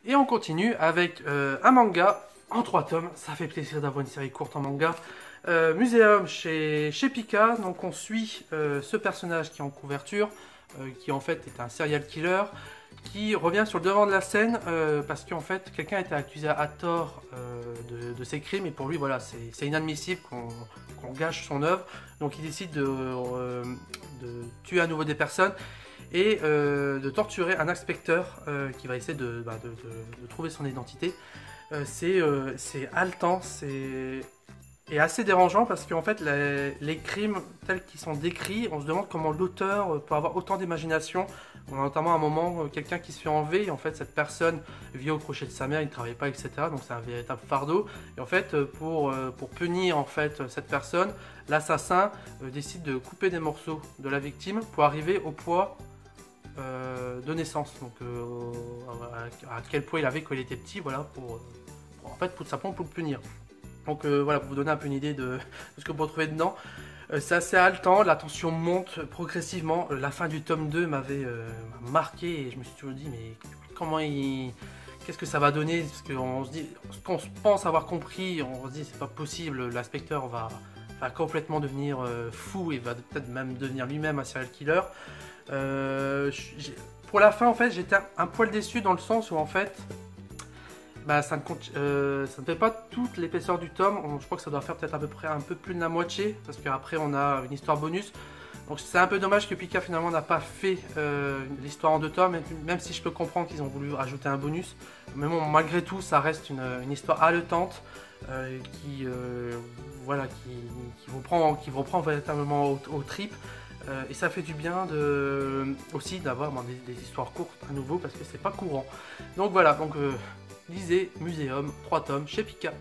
Et on continue avec un manga en 3 tomes. Ça fait plaisir d'avoir une série courte en manga. Muséum chez Pika. Donc on suit ce personnage qui est en couverture, qui en fait est un serial killer, qui revient sur le devant de la scène parce qu'en fait quelqu'un a été accusé à tort de ses crimes, et pour lui voilà, c'est inadmissible qu'on gâche son œuvre. Donc il décide de tuer à nouveau des personnes et de torturer un inspecteur qui va essayer de trouver son identité. C'est haletant, et assez dérangeant parce qu'en fait les crimes tels qu'ils sont décrits, on se demande comment l'auteur peut avoir autant d'imagination. On a notamment un moment quelqu'un qui se fait enlever, et en fait cette personne vit au crochet de sa mère, il ne travaille pas, etc. Donc c'est un véritable fardeau. Et en fait pour punir en fait cette personne, l'assassin décide de couper des morceaux de la victime pour arriver au poids de naissance. Donc à quel poids il avait quand il était petit, voilà, en fait tout simplement pour le punir. Donc voilà, pour vous donner un peu une idée de ce que vous retrouvez dedans. C'est assez haletant, la tension monte progressivement. La fin du tome 2 m'avait marqué, et je me suis toujours dit mais qu'est-ce que ça va donner, parce qu'on se dit, ce qu'on pense avoir compris, on se dit c'est pas possible, l'inspecteur va complètement devenir fou et va peut-être même devenir lui-même un serial killer. Pour la fin en fait j'étais un poil déçu, dans le sens où en fait bah, ça ne fait pas toute l'épaisseur du tome. Je crois que ça doit faire peut-être à peu près un peu plus de la moitié, parce qu'après on a une histoire bonus. Donc c'est un peu dommage que Pika finalement n'a pas fait l'histoire en 2 tomes, même si je peux comprendre qu'ils ont voulu rajouter un bonus. Mais bon, malgré tout ça reste une histoire haletante voilà, qui vous prend véritablement aux tripes. Et ça fait du bien aussi d'avoir des histoires courtes à nouveau, parce que c'est pas courant. Donc voilà, lisez Muséum, 3 tomes chez Pika.